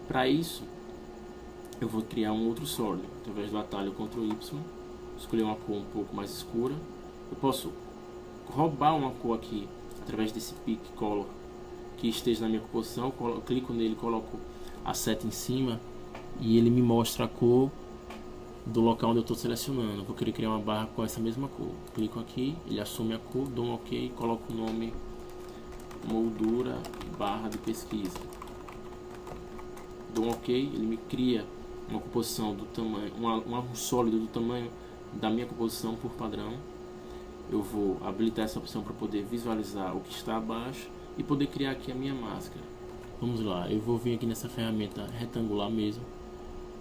Para isso, eu vou criar um outro sólido, através do atalho Ctrl Y, escolher uma cor um pouco mais escura. Eu posso roubar uma cor aqui, através desse Pick Color, que esteja na minha composição, eu clico nele, coloco a seta em cima, e ele me mostra a cor do local onde eu estou selecionando. Vou querer criar uma barra com essa mesma cor. Clico aqui, ele assume a cor, dou um OK, coloco o nome moldura barra de pesquisa. Dou um OK, ele me cria uma composição do tamanho, um sólido do tamanho da minha composição por padrão. Eu vou habilitar essa opção para poder visualizar o que está abaixo e poder criar aqui a minha máscara. Vamos lá, eu vou vir aqui nessa ferramenta retangular mesmo.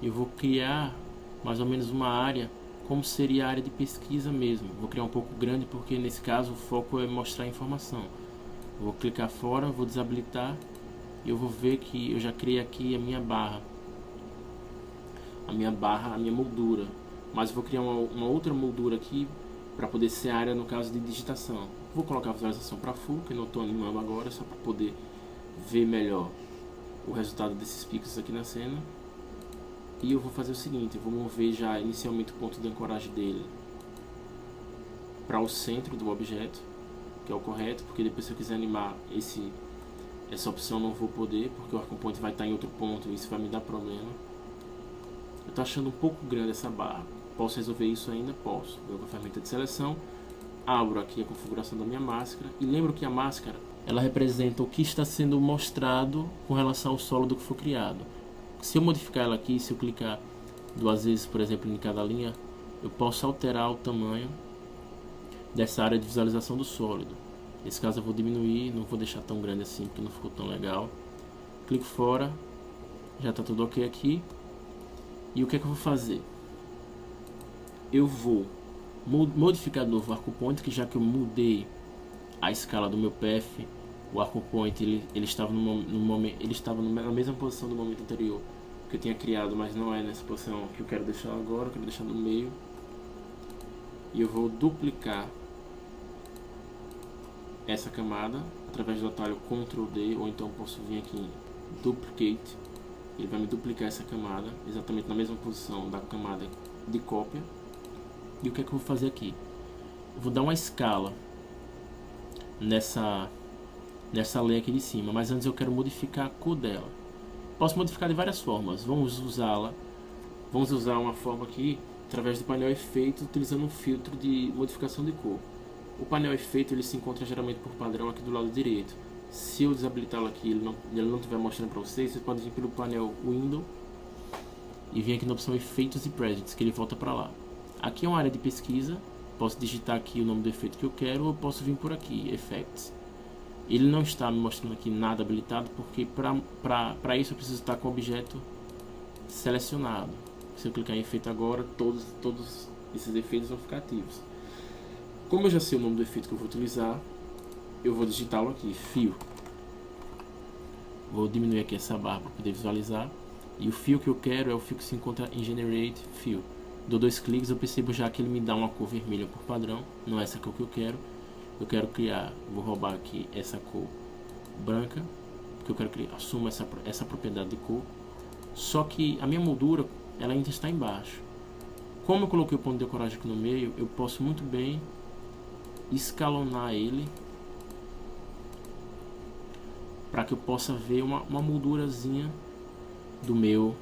Eu vou criar mais ou menos uma área como seria a área de pesquisa mesmo. Vou criar um pouco grande porque nesse caso o foco é mostrar a informação. Vou clicar fora, vou desabilitar e eu vou ver que eu já criei aqui a minha barra, a minha moldura. Mas vou criar uma outra moldura aqui para poder ser a área no caso de digitação. Vou colocar a visualização para full, que eu não estou animando agora, só para poder ver melhor o resultado desses pixels aqui na cena. E eu vou fazer o seguinte, eu vou mover já inicialmente o ponto de ancoragem dele para o centro do objeto, que é o correto, porque depois se eu quiser animar essa opção não vou poder, porque o arco point vai estar em outro ponto e isso vai me dar problema. Eu estou achando um pouco grande essa barra. Posso resolver isso ainda? Posso. Vou com a ferramenta de seleção, abro aqui a configuração da minha máscara e lembro que a máscara ela representa o que está sendo mostrado com relação ao sólido que foi criado. Se eu modificar ela aqui, se eu clicar duas vezes, por exemplo, em cada linha, eu posso alterar o tamanho dessa área de visualização do sólido. Nesse caso eu vou diminuir, não vou deixar tão grande assim porque não ficou tão legal. Clico fora, já está tudo ok aqui. E o que é que eu vou fazer? Eu vou modificar de novo o arco point, que já que eu mudei a escala do meu PF, o arco point ele estava na mesma posição do momento anterior que eu tinha criado, mas não é nessa posição que eu quero deixar agora, eu quero deixar no meio. E eu vou duplicar essa camada através do atalho Ctrl D, ou então posso vir aqui em Duplicate, ele vai me duplicar essa camada exatamente na mesma posição da camada de cópia. E o que é que eu vou fazer aqui? Eu vou dar uma escala nessa lei aqui de cima, mas antes eu quero modificar a cor dela. Posso modificar de várias formas. Vamos usar uma forma aqui através do painel efeito, utilizando um filtro de modificação de cor. O painel efeito ele se encontra geralmente por padrão aqui do lado direito. Se eu desabilitá-lo aqui, ele não estiver mostrando para vocês, você pode vir pelo painel Window e vir aqui na opção Efeitos e Presets, que ele volta para lá. Aqui é uma área de pesquisa, posso digitar aqui o nome do efeito que eu quero, ou posso vir por aqui, Effects. Ele não está me mostrando aqui nada habilitado, porque para isso eu preciso estar com o objeto selecionado. Se eu clicar em efeito agora, todos esses efeitos vão ficar ativos. Como eu já sei o nome do efeito que eu vou utilizar, eu vou digitá-lo aqui, fio. Vou diminuir aqui essa barra para poder visualizar. E o fio que eu quero é o fio que se encontra em Generate Fio. Dou dois cliques, eu percebo já que ele me dá uma cor vermelha por padrão, não é essa cor que eu quero. Eu quero criar, vou roubar aqui essa cor branca, porque eu quero criar, assumo essa propriedade de cor. Só que a minha moldura, ela ainda está embaixo. Como eu coloquei o ponto de ancoragem aqui no meio, eu posso muito bem escalonar ele para que eu possa ver uma moldurazinha do meu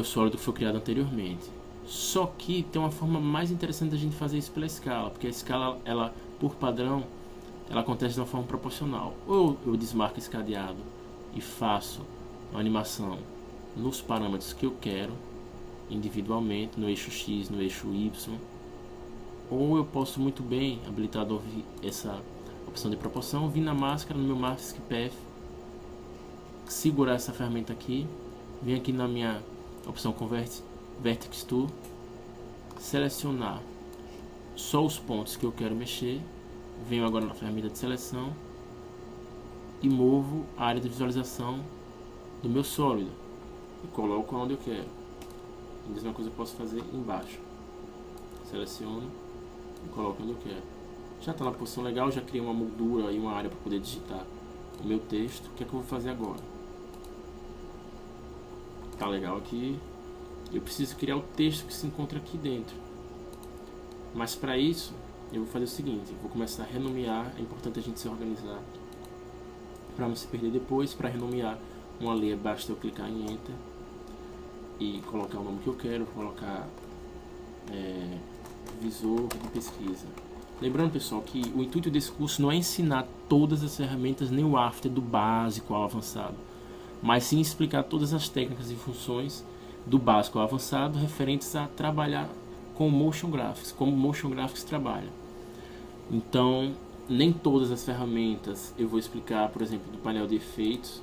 sólido que foi criado anteriormente. Só que tem uma forma mais interessante da gente fazer isso pela escala, porque a escala, ela por padrão, ela acontece de uma forma proporcional. Ou eu desmarco esse cadeado e faço uma animação nos parâmetros que eu quero, individualmente, no eixo X, no eixo Y. Ou eu posso muito bem, habilitado essa opção de proporção, vir na máscara, no meu Mask Path, segurar essa ferramenta aqui, vir aqui na minha opção Vertex Tool, selecionar só os pontos que eu quero mexer, venho agora na ferramenta de seleção e movo a área de visualização do meu sólido e coloco onde eu quero. A mesma coisa eu posso fazer embaixo, seleciono e coloco onde eu quero. Já está na posição legal, já criei uma moldura e uma área para poder digitar o meu texto. O que é que eu vou fazer agora? tá legal aqui. Eu preciso criar o texto que se encontra aqui dentro. Mas para isso, eu vou fazer o seguinte, eu vou começar a renomear. É importante a gente se organizar para não se perder depois. Para renomear uma leia, basta eu clicar em Enter e colocar o nome que eu quero. Vou colocar visor de pesquisa. Lembrando, pessoal, que o intuito desse curso não é ensinar todas as ferramentas, nem o after do básico ao avançado, mas sim explicar todas as técnicas e funções do básico ao avançado referentes a trabalhar com Motion Graphics, como Motion Graphics trabalha. Então, nem todas as ferramentas eu vou explicar, por exemplo, do painel de efeitos,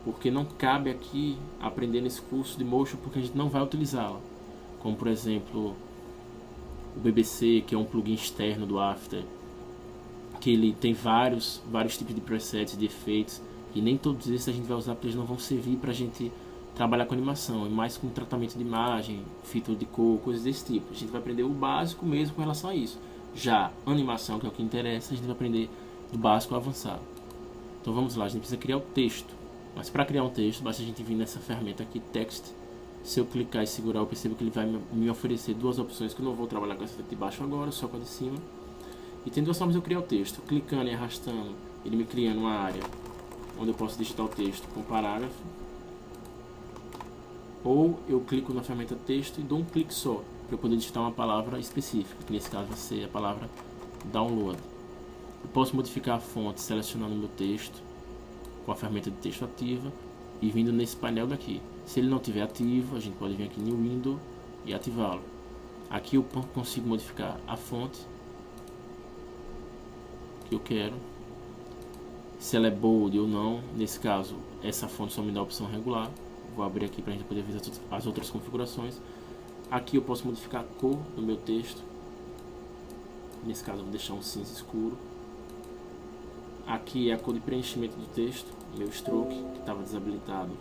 porque não cabe aqui aprender nesse curso de Motion, porque a gente não vai utilizá-la. Como, por exemplo, o BBC, que é um plugin externo do After, que ele tem vários tipos de presets, de efeitos, e nem todos esses a gente vai usar porque eles não vão servir para a gente trabalhar com animação, e mais com tratamento de imagem, filtro de cor, coisas desse tipo. A gente vai aprender o básico mesmo com relação a isso. Já animação, que é o que interessa, a gente vai aprender do básico ao avançado. Então vamos lá, a gente precisa criar o texto. Mas para criar um texto, basta a gente vir nessa ferramenta aqui, Text. Se eu clicar e segurar, eu percebo que ele vai me oferecer duas opções, que eu não vou trabalhar com essa de baixo agora, só com a de cima. E tem duas formas de eu criar o texto. Clicando e arrastando, ele me criando uma área onde eu posso digitar o texto com parágrafo. Ou eu clico na ferramenta texto e dou um clique só, para eu poder digitar uma palavra específica, que nesse caso vai ser a palavra download. Eu posso modificar a fonte selecionando o meu texto com a ferramenta de texto ativa e vindo nesse painel daqui. Se ele não estiver ativo, a gente pode vir aqui no Window e ativá-lo. Aqui eu consigo modificar a fonte que eu quero, se ela é bold ou não. Nesse caso, essa fonte só me dá a opção regular. Vou abrir aqui para a gente poder ver as outras configurações. Aqui eu posso modificar a cor do meu texto. Nesse caso eu vou deixar um cinza escuro. Aqui é a cor de preenchimento do texto, meu stroke, que estava desabilitado.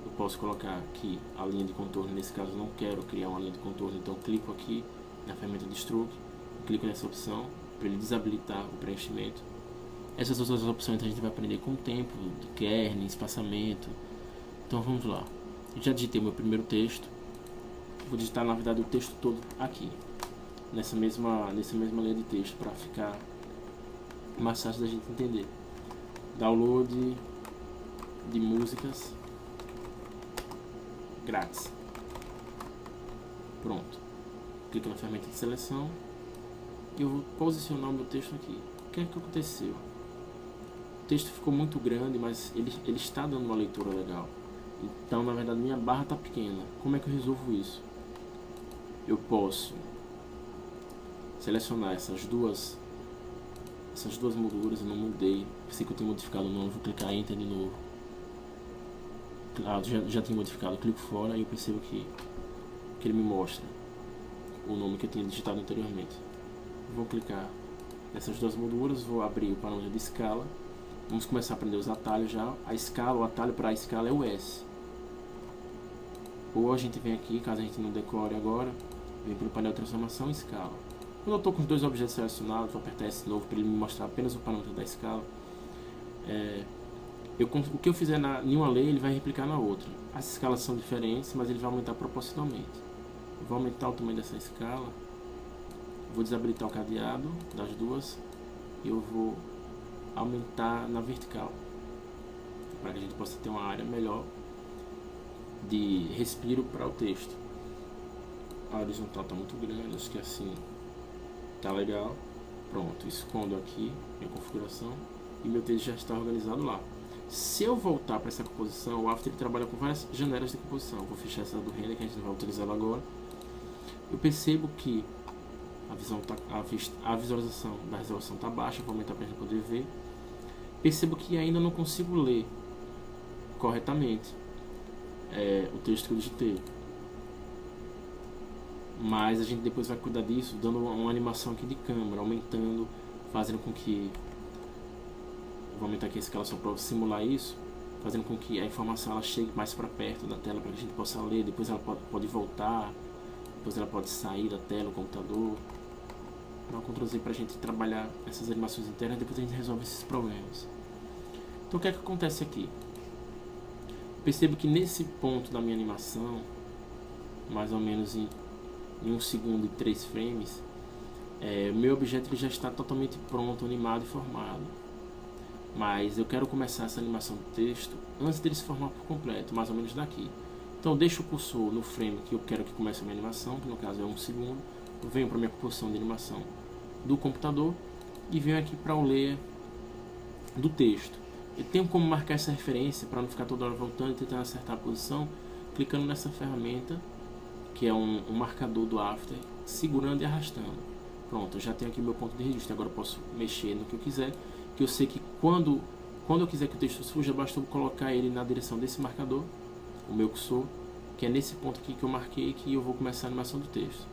Eu posso colocar aqui a linha de contorno. Nesse caso eu não quero criar uma linha de contorno, então eu clico aqui na ferramenta de stroke, clico nessa opção para ele desabilitar o preenchimento. Essas outras opções a gente vai aprender com o tempo, de kernel, espaçamento. Então vamos lá. Eu já digitei o meu primeiro texto. Vou digitar na verdade o texto todo aqui, nessa mesma linha de texto, para ficar mais fácil da gente entender. Download de músicas grátis. Pronto. Clico na ferramenta de seleção e eu vou posicionar o meu texto aqui. O que é que aconteceu? O texto ficou muito grande, mas ele está dando uma leitura legal. Então, na verdade, minha barra está pequena. Como é que eu resolvo isso? Eu posso selecionar essas duas molduras. Eu não mudei, pensei que eu tinha modificado o nome. Vou clicar Enter de novo. Claro, já tinha modificado. Eu clico fora e eu percebo que ele me mostra o nome que eu tinha digitado anteriormente. Vou clicar nessas duas molduras, vou abrir o parâmetro de escala. Vamos começar a aprender os atalhos já. O atalho para a escala é o S. Ou a gente vem aqui, caso a gente não decore agora, vem pelo painel de transformação e escala. Quando eu estou com os dois objetos selecionados, vou apertar esse novo para ele me mostrar apenas o parâmetro da escala. O que eu fizer em uma lei, ele vai replicar na outra. As escalas são diferentes, mas ele vai aumentar proporcionalmente. Eu vou aumentar o tamanho dessa escala. Vou desabilitar o cadeado das duas. E eu vou aumentar na vertical, para que a gente possa ter uma área melhor de respiro para o texto. A horizontal está muito grande, acho que assim tá legal. Pronto, escondo aqui minha configuração e meu texto já está organizado lá. Se eu voltar para essa composição, o After ele trabalha com várias janelas de composição. Vou fechar essa do render, que a gente não vai utilizá-la agora. Eu percebo que a visualização da resolução está baixa. Vou aumentar para a gente poder ver. Percebo que ainda não consigo ler corretamente o texto que eu digitei, mas a gente depois vai cuidar disso, dando uma animação aqui de câmera, aumentando, fazendo com que, vou aumentar aqui a escala só para simular isso, fazendo com que a informação ela chegue mais para perto da tela, para que a gente possa ler. Depois ela pode voltar, depois ela pode sair da tela, do computador. Dá um Ctrl Z para a gente trabalhar essas animações internas, depois a gente resolve esses problemas. Então o que é que acontece aqui? Percebo que nesse ponto da minha animação, mais ou menos em 1 segundo e 3 frames, meu objeto ele já está totalmente pronto, animado e formado. Mas eu quero começar essa animação do texto antes dele se formar por completo, mais ou menos daqui. Então eu deixo o cursor no frame que eu quero que comece a minha animação, que no caso é 1 segundo. Eu venho para a minha posição de animação do computador e venho aqui para o layer do texto. Eu tenho como marcar essa referência para não ficar toda hora voltando e tentando acertar a posição, clicando nessa ferramenta, que é um marcador do After, segurando e arrastando. Pronto, eu já tenho aqui meu ponto de registro. Agora eu posso mexer no que eu quiser, que eu sei que quando eu quiser que o texto surja, basta eu colocar ele na direção desse marcador, o meu cursor, que é nesse ponto aqui que eu marquei, que eu vou começar a animação do texto.